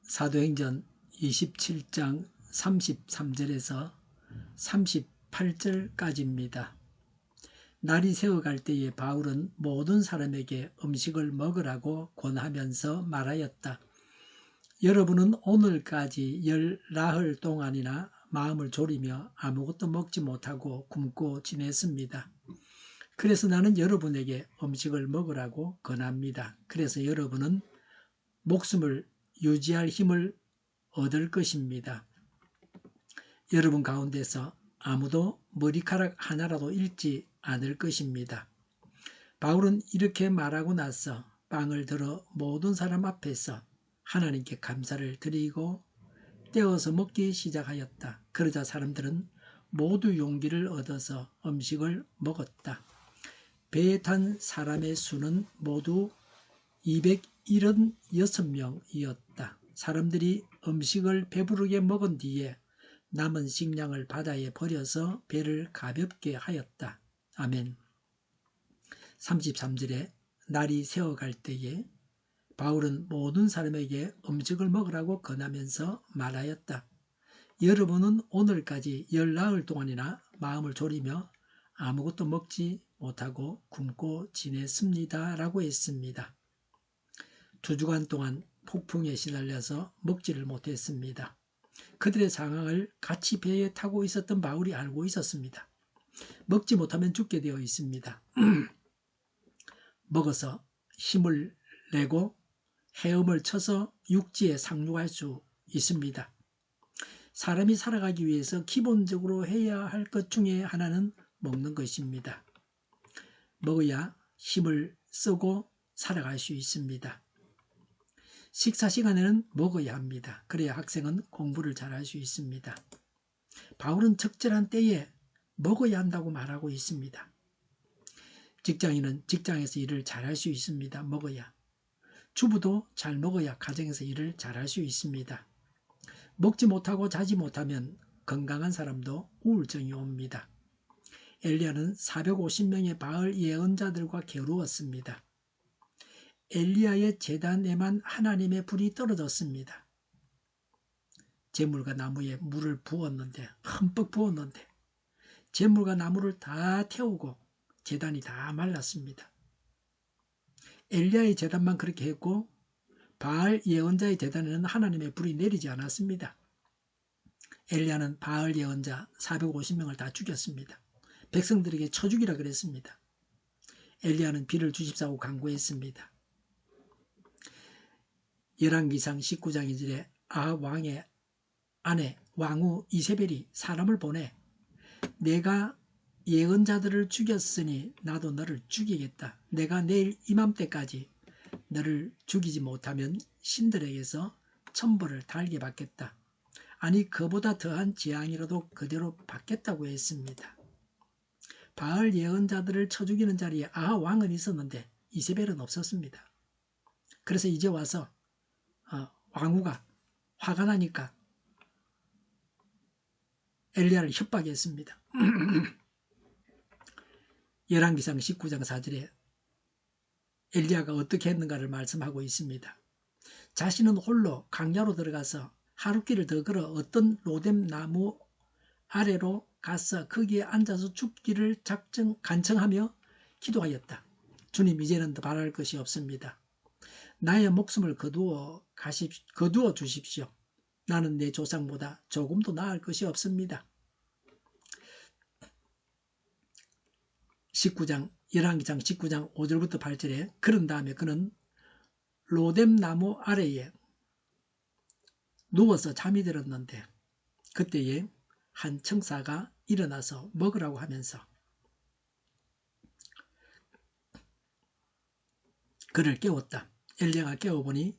사도행전 27장 33절에서 38절까지입니다. 날이 새어갈 때에 바울은 모든 사람에게 음식을 먹으라고 권하면서 말하였다. 여러분은 오늘까지 10나흘 동안이나 마음을 졸이며 아무것도 먹지 못하고 굶고 지냈습니다. 그래서 나는 여러분에게 음식을 먹으라고 권합니다. 그래서 여러분은 목숨을 유지할 힘을 얻을 것입니다. 여러분 가운데서 아무도 머리카락 하나라도 잃지 않을 것입니다. 바울은 이렇게 말하고 나서 빵을 들어 모든 사람 앞에서 하나님께 감사를 드리고 떼어서 먹기 시작하였다. 그러자 사람들은 모두 용기를 얻어서 음식을 먹었다. 배에 탄 사람의 수는 모두 276명이었다. 사람들이 음식을 배부르게 먹은 뒤에 남은 식량을 바다에 버려서 배를 가볍게 하였다. 아멘. 33절에 날이 새어갈 때에 바울은 모든 사람에게 음식을 먹으라고 권하면서 말하였다. 여러분은 오늘까지 10나흘 동안이나 마음을 졸이며 아무것도 먹지 못하고 굶고 지냈습니다. 라고 했습니다. 2주간 동안 폭풍에 시달려서 먹지를 못했습니다. 그들의 상황을 같이 배에 타고 있었던 바울이 알고 있었습니다. 먹지 못하면 죽게 되어 있습니다. 먹어서 힘을 내고 헤엄을 쳐서 육지에 상륙할 수 있습니다. 사람이 살아가기 위해서 기본적으로 해야 할 것 중에 하나는 먹는 것입니다. 먹어야 힘을 쓰고 살아갈 수 있습니다. 식사 시간에는 먹어야 합니다. 그래야 학생은 공부를 잘할 수 있습니다. 바울은 적절한 때에 먹어야 한다고 말하고 있습니다. 직장인은 직장에서 일을 잘할 수 있습니다. 먹어야. 주부도 잘 먹어야 가정에서 일을 잘할 수 있습니다. 먹지 못하고 자지 못하면 건강한 사람도 우울증이 옵니다. 엘리야는 450명의 바알 예언자들과 겨루었습니다. 엘리야의 제단에만 하나님의 불이 떨어졌습니다. 제물과 나무에 물을 부었는데, 흠뻑 부었는데 제물과 나무를 다 태우고 제단이 다 말랐습니다. 엘리야의 제단만 그렇게 했고 바알 예언자의 제단에는 하나님의 불이 내리지 않았습니다. 엘리야는 바알 예언자 450명을 다 죽였습니다. 백성들에게 쳐 죽이라 그랬습니다. 엘리야는 비를 주십사고 간구했습니다. 열왕기상 19장 2절에 아합 왕의 아내 왕후 이세벨이 사람을 보내 내가 예언자들을 죽였으니 나도 너를 죽이겠다. 내가 내일 이맘때까지 너를 죽이지 못하면 신들에게서 천벌을 달게 받겠다. 아니 그보다 더한 재앙이라도 그대로 받겠다고 했습니다. 바알 예언자들을 쳐 죽이는 자리에 아합 왕은 있었는데 이세벨은 없었습니다. 그래서 이제 와서 왕후가 화가 나니까 엘리야를 협박했습니다. 열왕기상 19장 4절에 엘리야가 어떻게 했는가를 말씀하고 있습니다. 자신은 홀로 강야로 들어가서 하룻길을 더 걸어 어떤 로뎀 나무 아래로 가서 거기에 앉아서 죽기를 간청하며 기도하였다. 주님, 이제는 더 바랄 것이 없습니다. 나의 목숨을 거두어 주십시오. 나는 내 조상보다 조금도 나을 것이 없습니다. 11기장 19장 5절부터 8절에 그런 다음에 그는 로뎀 나무 아래에 누워서 잠이 들었는데 그때에 한 청사가 일어나서 먹으라고 하면서 그를 깨웠다. 엘리야가 깨워보니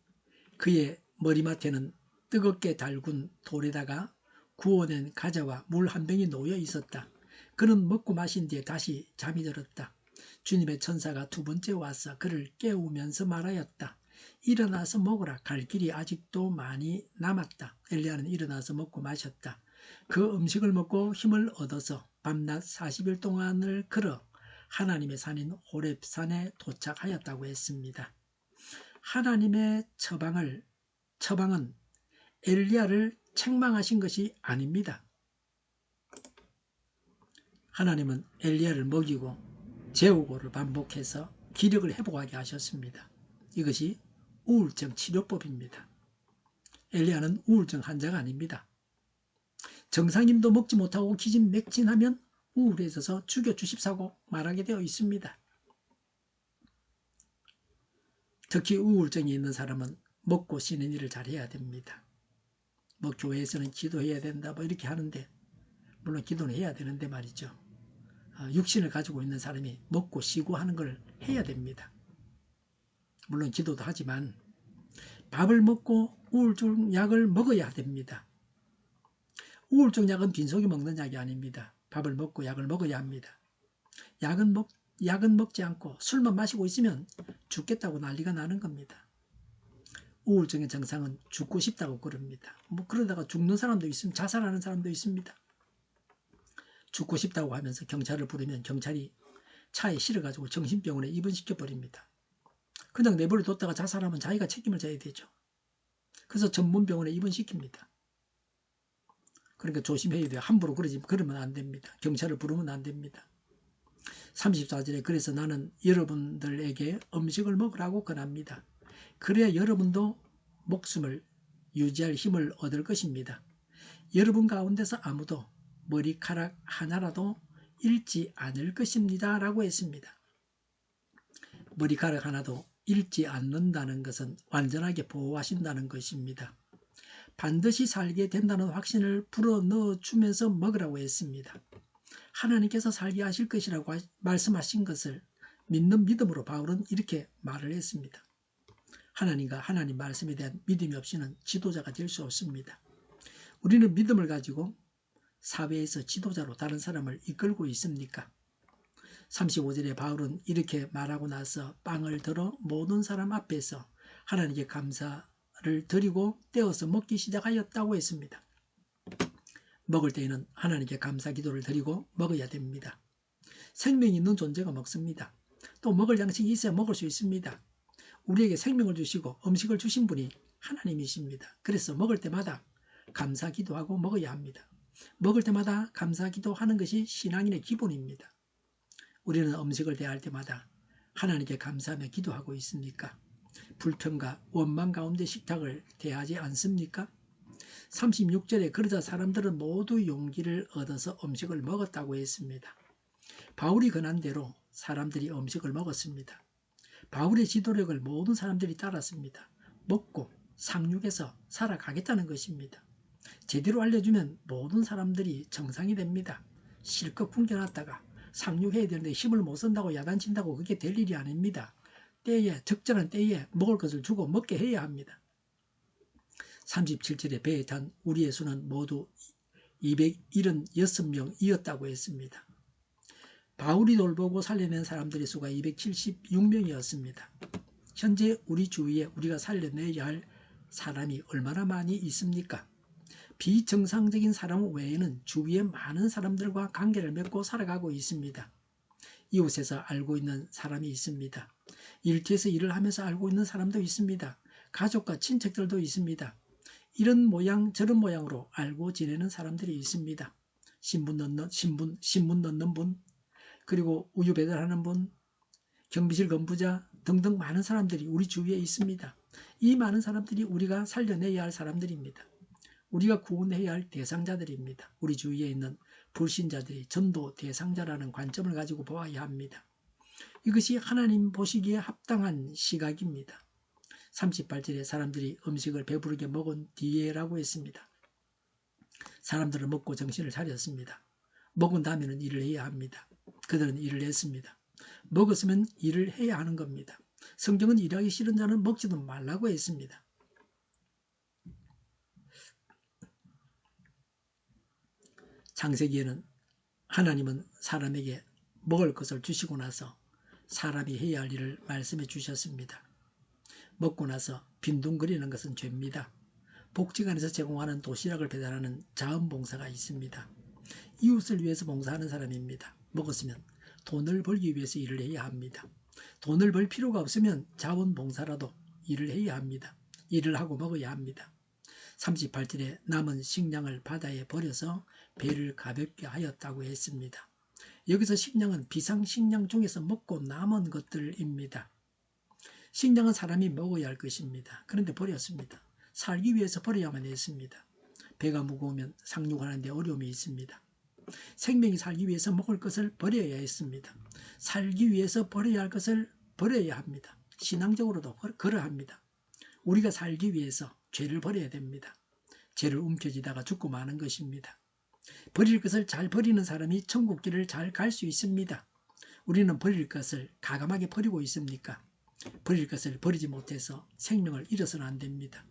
그의 머리맡에는 뜨겁게 달군 돌에다가 구워낸 과자와 물 한 병이 놓여 있었다. 그는 먹고 마신 뒤에 다시 잠이 들었다. 주님의 천사가 2번째 와서 그를 깨우면서 말하였다. 일어나서 먹으라. 갈 길이 아직도 많이 남았다. 엘리야는 일어나서 먹고 마셨다. 그 음식을 먹고 힘을 얻어서 밤낮 40일 동안을 걸어 하나님의 산인 호렙산에 도착하였다고 했습니다. 하나님의 처방은 엘리야를 책망하신 것이 아닙니다. 하나님은 엘리야를 먹이고 재우고를 반복해서 기력을 회복하게 하셨습니다. 이것이 우울증 치료법입니다. 엘리야는 우울증 환자가 아닙니다. 정상인도 먹지 못하고 기진맥진하면 우울해져서 죽여 주십사고 말하게 되어 있습니다. 특히 우울증이 있는 사람은 먹고 쉬는 일을 잘해야 됩니다. 뭐 교회에서는 기도해야 된다 뭐 이렇게 하는데, 물론 기도는 해야 되는데 말이죠. 육신을 가지고 있는 사람이 먹고 쉬고 하는 걸 해야 됩니다. 물론 기도도 하지만 밥을 먹고 우울증 약을 먹어야 됩니다. 우울증 약은 빈속에 먹는 약이 아닙니다. 밥을 먹고 약을 먹어야 합니다. 약은 먹지 않고 술만 마시고 있으면 죽겠다고 난리가 나는 겁니다. 우울증의 증상은 죽고 싶다고 그럽니다. 뭐 그러다가 죽는 사람도 있으면 자살하는 사람도 있습니다. 죽고 싶다고 하면서 경찰을 부르면 경찰이 차에 실어가지고 정신병원에 입원시켜버립니다. 그냥 내버려 뒀다가 자살하면 자기가 책임을 져야 되죠. 그래서 전문병원에 입원시킵니다. 그러니까 조심해야 돼요. 함부로 그러면 안 됩니다. 경찰을 부르면 안 됩니다. 34절에 그래서 나는 여러분들에게 음식을 먹으라고 권합니다. 그래야 여러분도 목숨을 유지할 힘을 얻을 것입니다. 여러분 가운데서 아무도 머리카락 하나라도 잃지 않을 것입니다. 라고 했습니다. 머리카락 하나도 잃지 않는다는 것은 완전하게 보호하신다는 것입니다. 반드시 살게 된다는 확신을 불어넣어주면서 먹으라고 했습니다. 하나님께서 살게 하실 것이라고 말씀하신 것을 믿는 믿음으로 바울은 이렇게 말을 했습니다. 하나님과 하나님 말씀에 대한 믿음이 없이는 지도자가 될 수 없습니다. 우리는 믿음을 가지고 사회에서 지도자로 다른 사람을 이끌고 있습니까? 35절에 바울은 이렇게 말하고 나서 빵을 들어 모든 사람 앞에서 하나님께 감사를 드리고 떼어서 먹기 시작하였다고 했습니다. 먹을 때에는 하나님께 감사 기도를 드리고 먹어야 됩니다. 생명이 있는 존재가 먹습니다. 또 먹을 양식이 있어야 먹을 수 있습니다. 우리에게 생명을 주시고 음식을 주신 분이 하나님이십니다. 그래서 먹을 때마다 감사 기도하고 먹어야 합니다. 먹을 때마다 감사 기도하는 것이 신앙인의 기본입니다. 우리는 음식을 대할 때마다 하나님께 감사하며 기도하고 있습니까? 불평과 원망 가운데 식탁을 대하지 않습니까? 36절에 그러자 사람들은 모두 용기를 얻어서 음식을 먹었다고 했습니다. 바울이 권한 대로 사람들이 음식을 먹었습니다. 바울의 지도력을 모든 사람들이 따랐습니다. 먹고 상륙해서 살아가겠다는 것입니다. 제대로 알려주면 모든 사람들이 정상이 됩니다. 실컷 굶겨놨다가 상륙해야 되는데 힘을 못 쓴다고 야단친다고 그게 될 일이 아닙니다. 적절한 때에 먹을 것을 주고 먹게 해야 합니다. 37절에 배에 탄 우리의 수는 모두 276명이었다고 했습니다. 바울이 돌보고 살려낸 사람들의 수가 276명이었습니다. 현재 우리 주위에 우리가 살려내야 할 사람이 얼마나 많이 있습니까? 비정상적인 사람 외에는 주위에 많은 사람들과 관계를 맺고 살아가고 있습니다. 이웃에서 알고 있는 사람이 있습니다. 일터에서 일을 하면서 알고 있는 사람도 있습니다. 가족과 친척들도 있습니다. 이런 모양 저런 모양으로 알고 지내는 사람들이 있습니다. 신문 넣는 분, 그리고 우유 배달하는 분, 경비실 건부자 등등 많은 사람들이 우리 주위에 있습니다. 이 많은 사람들이 우리가 살려내야 할 사람들입니다. 우리가 구원해야 할 대상자들입니다. 우리 주위에 있는 불신자들이 전도 대상자라는 관점을 가지고 보아야 합니다. 이것이 하나님 보시기에 합당한 시각입니다. 38절에 사람들이 음식을 배부르게 먹은 뒤에라고 했습니다. 사람들은 먹고 정신을 차렸습니다. 먹은 다음에는 일을 해야 합니다. 그들은 일을 했습니다. 먹었으면 일을 해야 하는 겁니다. 성경은 일하기 싫은 자는 먹지도 말라고 했습니다. 창세기에는 하나님은 사람에게 먹을 것을 주시고 나서 사람이 해야 할 일을 말씀해 주셨습니다. 먹고 나서 빈둥거리는 것은 죄입니다. 복지관에서 제공하는 도시락을 배달하는 자원봉사가 있습니다. 이웃을 위해서 봉사하는 사람입니다. 먹었으면 돈을 벌기 위해서 일을 해야 합니다. 돈을 벌 필요가 없으면 자원봉사라도 일을 해야 합니다. 일을 하고 먹어야 합니다. 38절에 남은 식량을 바다에 버려서 배를 가볍게 하였다고 했습니다. 여기서 식량은 비상식량 중에서 먹고 남은 것들입니다. 식량은 사람이 먹어야 할 것입니다. 그런데 버렸습니다. 살기 위해서 버려야만 했습니다. 배가 무거우면 상륙하는 데 어려움이 있습니다. 생명이 살기 위해서 먹을 것을 버려야 했습니다. 살기 위해서 버려야 할 것을 버려야 합니다. 신앙적으로도 그러합니다. 우리가 살기 위해서 죄를 버려야 됩니다. 죄를 움켜쥐다가 죽고 마는 것입니다. 버릴 것을 잘 버리는 사람이 천국길을 잘 갈 수 있습니다. 우리는 버릴 것을 가감하게 버리고 있습니까? 버릴 것을 버리지 못해서 생명을 잃어서는 안 됩니다.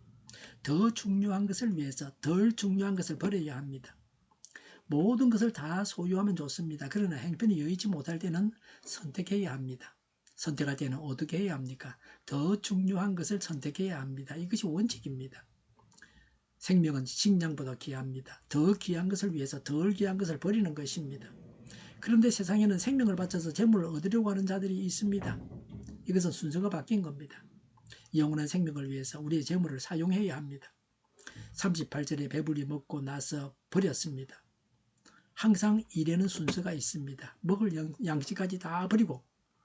더 중요한 것을 위해서 덜 중요한 것을 버려야 합니다. 모든 것을 다 소유하면 좋습니다. 그러나 행편이 여의치 못할 때는 선택해야 합니다. 선택할 때는 어떻게 해야 합니까? 더 중요한 것을 선택해야 합니다. 이것이 원칙입니다. 생명은 식량보다 귀합니다. 더 귀한 것을 위해서 덜 귀한 것을 버리는 것입니다. 그런데 세상에는 생명을 바쳐서 재물을 얻으려고 하는 자들이 있습니다. 이것은 순서가 바뀐 겁니다. 영원한 생명을 위해서 우리의 재물을 사용해야 합니다. 38절에 배불리 먹고 나서 버렸습니다. 항상 일에는 순서가 있습니다. 먹을 양식까지 다 버리고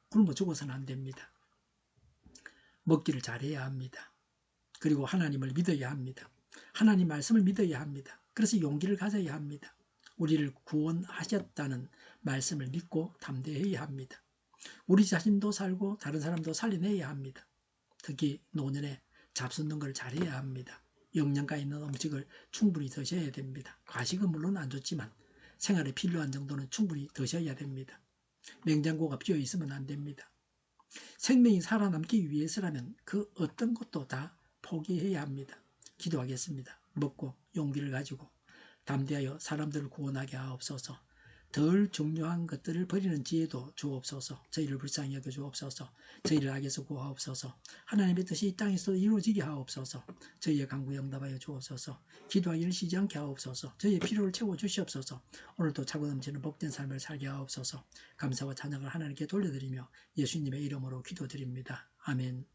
굶어 죽어서는 안 됩니다. 먹기를 잘해야 합니다. 그리고 하나님을 믿어야 합니다. 하나님 말씀을 믿어야 합니다. 그래서 용기를 가져야 합니다. 우리를 구원하셨다는 말씀을 믿고 담대해야 합니다. 우리 자신도 살고 다른 사람도 살려내야 합니다. 특히 노년에 잡숫는 걸 잘해야 합니다. 영양가 있는 음식을 충분히 드셔야 됩니다. 과식은 물론 안 좋지만 생활에 필요한 정도는 충분히 드셔야 됩니다. 냉장고가 비어 있으면 안 됩니다. 생명이 살아남기 위해서라면 그 어떤 것도 다 포기해야 합니다. 기도하겠습니다. 먹고 용기를 가지고 담대하여 사람들을 구원하게 하옵소서. 덜 중요한 것들을 버리는 지혜도 주옵소서. 저희를 불쌍히 여겨 주옵소서. 저희를 악에서 구하옵소서. 하나님의 뜻이 이 땅에서도 이루어지게 하옵소서. 저희의 간구에 응답하여 주옵소서. 기도하기를 쉬지 않게 하옵소서. 저희의 필요를 채워 주시옵소서. 오늘도 차고 넘치는 복된 삶을 살게 하옵소서. 감사와 찬양을 하나님께 돌려드리며 예수님의 이름으로 기도드립니다. 아멘.